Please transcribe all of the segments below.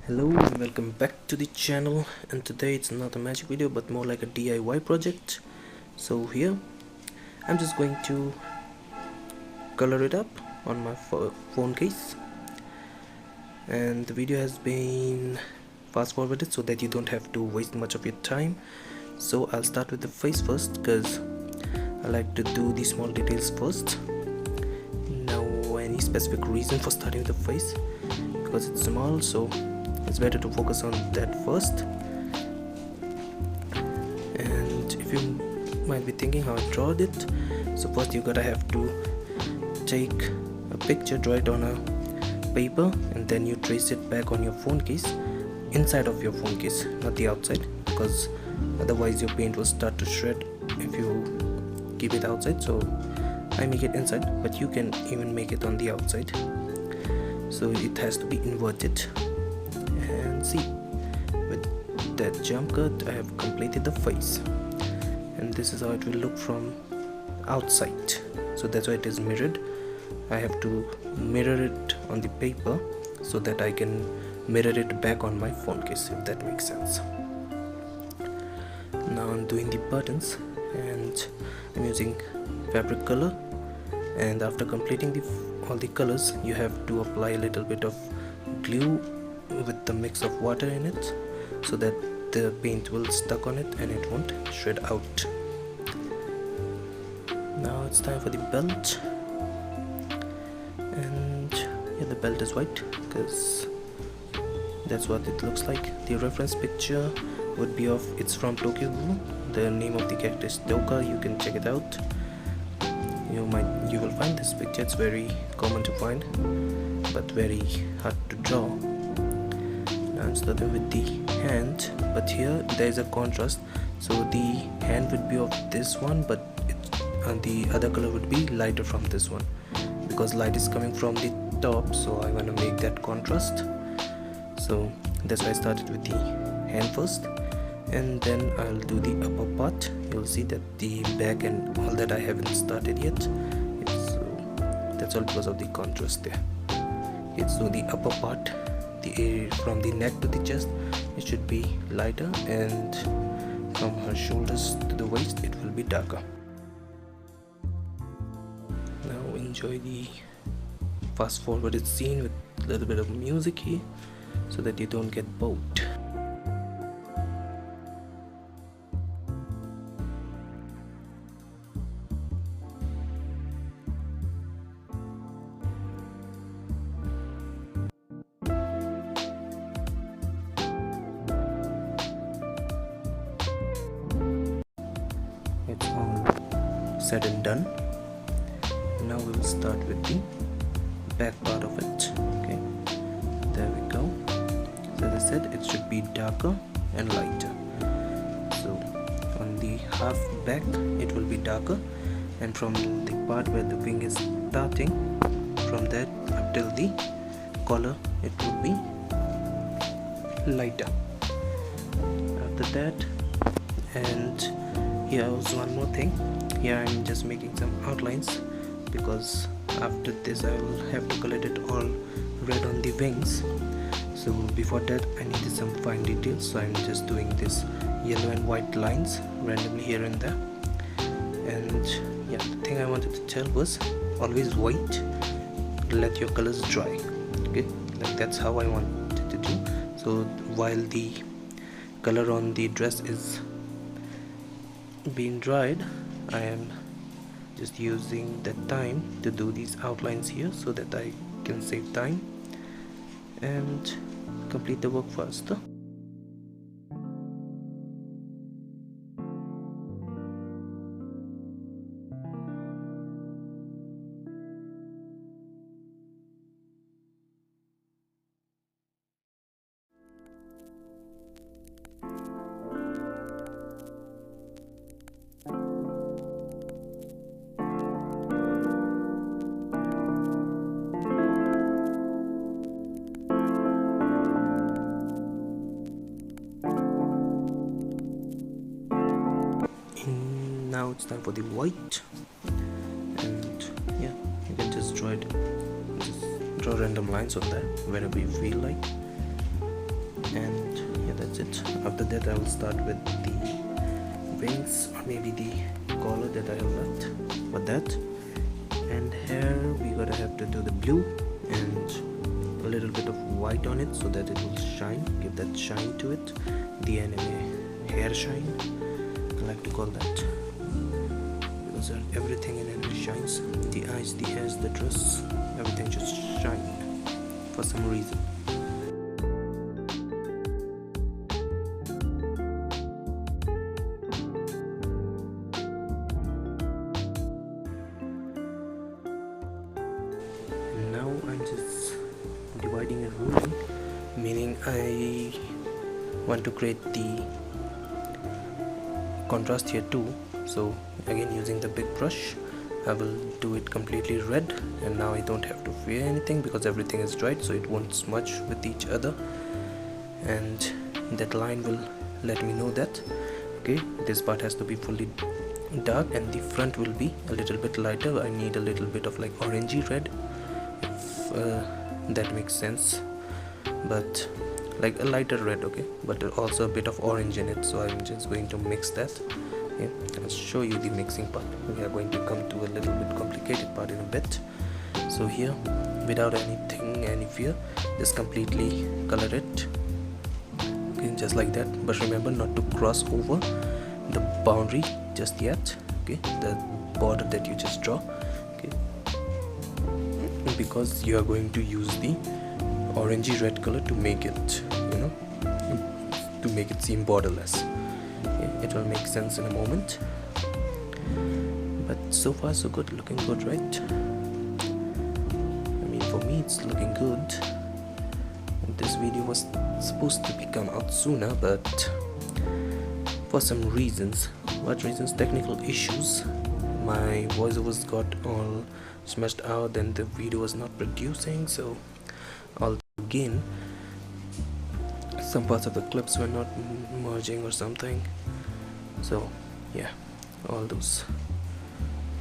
Hello and welcome back to the channel, and today it's not a magic video but more like a DIY project. So here I'm just going to color it up on my phone case, and the video has been fast forwarded so that you don't have to waste much of your time. So I'll start with the face first because I like to do the small details first. Now, any specific reason for starting with the face? Because it's small, so it's better to focus on that first. And if you might be thinking how I draw it, so first you gotta have to take a picture, draw it on a paper, and then you trace it back on your phone case, inside of your phone case, not the outside, because otherwise your paint will start to shred if you keep it outside. So I make it inside, but you can even make it on the outside. So it has to be inverted. And see, with that jump cut I have completed the face, and this is how it will look from outside. So that's why it is mirrored. I have to mirror it on the paper so that I can mirror it back on my phone case, if that makes sense. Now I'm doing the buttons, and I'm using fabric color, and after completing all the colors you have to apply a little bit of glue with the mix of water in it so that the paint will stuck on it and it won't shred out. Now it's time for the belt, and yeah, the belt is white because that's what it looks like. The reference picture would be it's from Tokyo Ghoul. The name of the character is Toka. You can check it out. You will find this picture. It's very common to find but very hard to draw. Now I'm starting with the hand, but here there is a contrast, so the hand would be of this one, but the other color would be lighter from this one because light is coming from the top, so I want to make that contrast. So that's why I started with the hand first, and then I'll do the upper part. You'll see that the back and all that I haven't started yet. That's all because of the contrast there. Okay, so the upper part, the area from the neck to the chest, it should be lighter, and from her shoulders to the waist it will be darker. Now enjoy the fast forwarded scene with a little bit of music here so that you don't get bored. It's all said and done. Now we will start with the back part of it. Okay, there we go. So as I said, it should be darker and lighter. So on the half back it will be darker, and from the part where the wing is starting, from that up till the collar, it will be lighter. After that, and here was one more thing. Here I'm just making some outlines because after this I will have to color it all red on the wings. So before that I needed some fine details, so I'm just doing this yellow and white lines randomly here and there. And yeah, the thing I wanted to tell was always wait, let your colors dry. Okay, like that's how I wanted to do. So while the color on the dress is being dried, I am just using the time to do these outlines here so that I can save time and complete the work faster. Now it's time for the white, and yeah, you can just draw random lines on there whenever you feel like. and yeah, that's it. After that I will start with the wings, or maybe the collar that I have left for that. And here we gotta have to do the blue and a little bit of white on it so that it will shine, give that shine to it, the anime hair shine, I like to call that, because everything in anime shines. The eyes, the hairs, the dress, everything just shine for some reason. Now I'm just dividing and ruling, meaning I want to create the contrast here too. So again, using the big brush, I will do it completely red, and now I don't have to fear anything because everything is dried, so it won't smudge with each other, and that line will let me know that okay, this part has to be fully dark and the front will be a little bit lighter. I need a little bit of like orangey red, if that makes sense, but like a lighter red, okay, but also a bit of orange in it. So I'm just going to mix that. Okay, I'll show you the mixing part. We are going to come to a little bit complicated part in a bit. So here, without any fear, just completely color it, okay, just like that. But remember not to cross over the boundary just yet, okay, the border that you just draw, okay, because you are going to use the orangey red color to make it, to make it seem borderless. Okay, it will make sense in a moment, but so far so good, looking good, right? I mean, for me it's looking good. This video was supposed to come out sooner, but for some reasons, what reasons, technical issues, my voiceovers got all smashed out and the video was not producing, so again some parts of the clips were not merging or something. So yeah, all those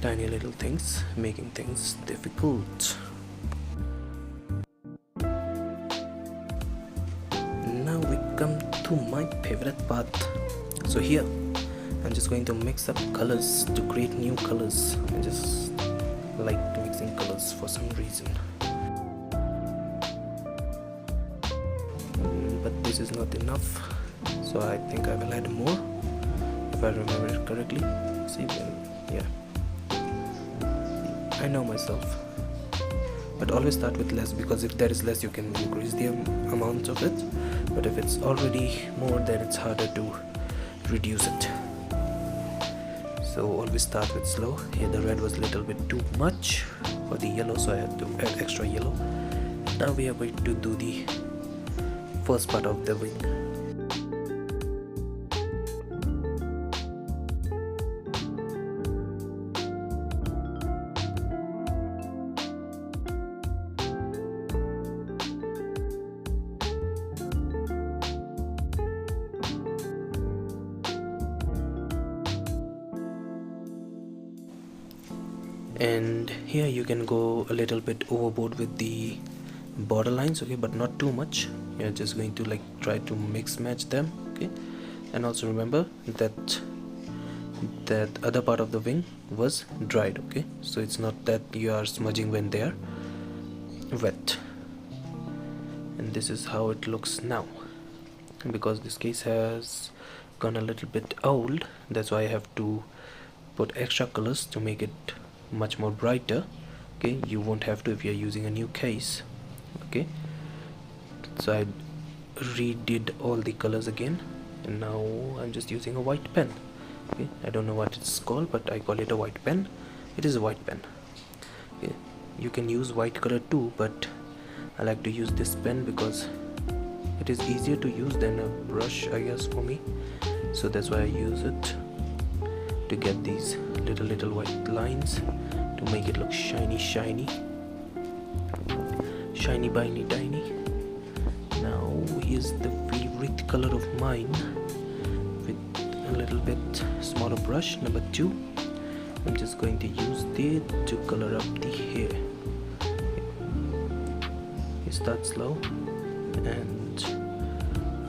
tiny little things making things difficult. Now we come to my favorite part. So here I'm just going to mix up colors to create new colors. I just like mixing colors for some reason. But this is not enough, so I think I will add more if I remember it correctly. See, yeah, I know myself, but always start with less, because if there is less you can increase the amount of it, but if it's already more then it's harder to reduce it. So always start with slow. Here the red was a little bit too much for the yellow, so I had to add extra yellow. Now we are going to do the first part of the wing. And here you can go a little bit overboard with the border lines, okay, but not too much. You're just going to like try to mix match them, okay. And also remember that other part of the wing was dried, okay, so it's not that you are smudging when they are wet. And this is how it looks now. And because this case has gone a little bit old, that's why I have to put extra colors to make it much more brighter, okay. You won't have to if you're using a new case, okay. So I redid all the colors again, and now I'm just using a white pen, okay. I don't know what it's called, but I call it a white pen. It is a white pen, okay. You can use white color too, but I like to use this pen because it is easier to use than a brush, I guess, for me. So that's why I use it, to get these little white lines to make it look shiny biny tiny. Now here's the favorite color of mine, with a little bit smaller brush, number 2. I'm just going to use it to color up the hair. You start slow and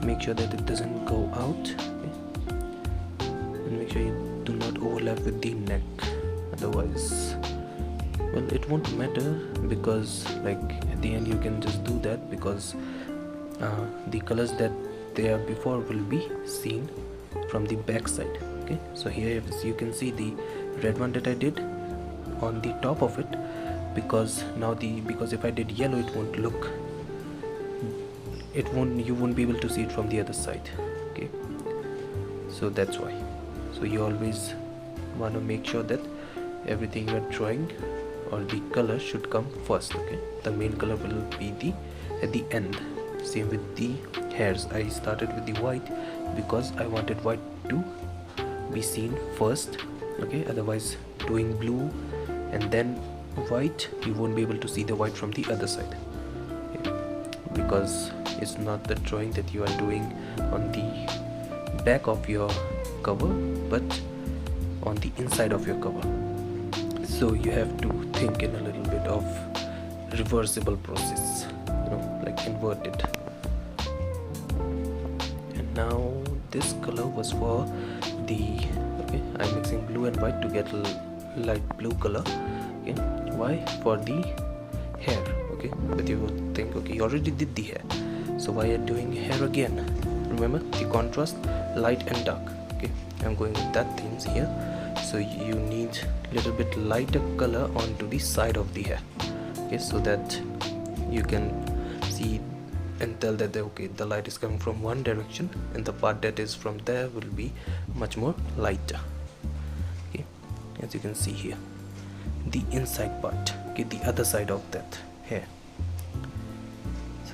make sure that it doesn't go out, okay? And make sure you do not overlap with the neck, otherwise, well, it won't matter, because like at the end you can just do that, because the colors that they are before will be seen from the back side, okay? So here you can see the red one that I did on the top of it, because if I did yellow, it won't look, you won't be able to see it from the other side, okay? So that's why. So you always want to make sure that everything you're drawing or the color should come first, okay? The main color will be at the end. Same with the hairs. I started with the white because I wanted white to be seen first, okay? Otherwise, doing blue and then white, you won't be able to see the white from the other side, okay? Because it's not the drawing that you are doing on the back of your cover, but on the inside of your cover. So you have to think in a little bit of reversible process, like inverted. And now this color was for the, okay, I'm mixing blue and white to get light blue color, okay? Why? For the hair, okay? But you would think, okay, you already did the hair, so why are you doing hair again? Remember the contrast, light and dark, okay? I'm going with that themes here. So you need a little bit lighter color onto the side of the hair, okay, so that you can see and tell that okay, the light is coming from one direction and the part that is from there will be much more lighter, okay? As you can see here, the inside part, okay, the other side of that hair. So,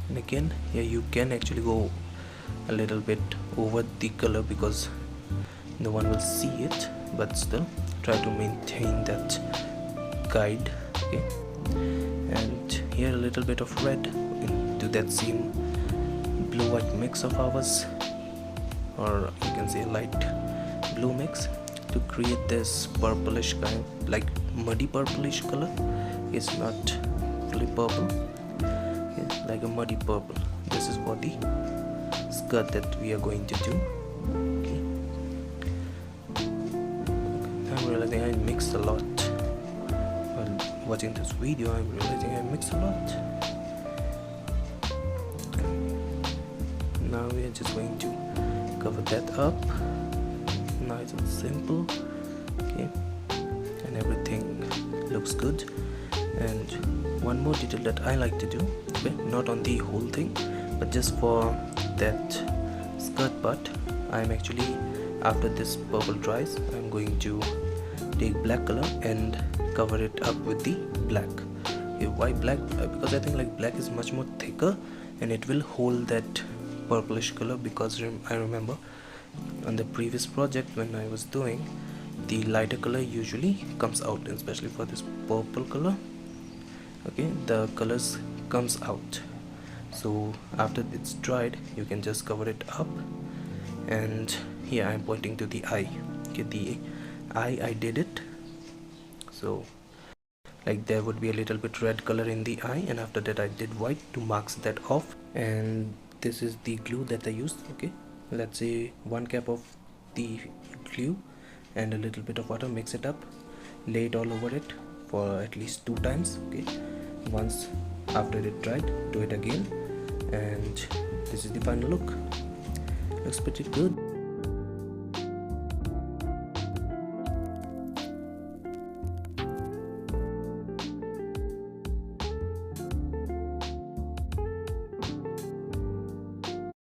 and again here you can actually go a little bit over the color because no one will see it, but still try to maintain that guide, okay? And here a little bit of red into that same blue-white mix of ours, or you can say light blue mix, to create this purplish kind, like muddy purplish color. It's not fully purple, okay? Like a muddy purple. This is for the skirt that we are going to do. I'm realizing I mixed a lot. While watching this video, I'm realizing I mixed a lot. Now we are just going to cover that up. Nice and simple, okay? And everything looks good. And one more detail that I like to do, okay, not on the whole thing, but just for that skirt part, I'm actually, after this purple dries, I'm going to take black color and cover it up with the black. Okay, why black? Because I think like black is much more thicker and it will hold that purplish color, because I remember on the previous project when I was doing, the lighter color usually comes out, especially for this purple color, okay, the colors comes out. So after it's dried, you can just cover it up. And here I'm pointing to the eye, okay, the eye I did it, so like there would be a little bit red color in the eye, and after that I did white to mark that off. And this is the glue that I used, okay? Let's say 1 cap of the glue and a little bit of water, mix it up, lay it all over it for at least 2 times, okay? Once after it dried, do it again, and this is the final look. Looks pretty good.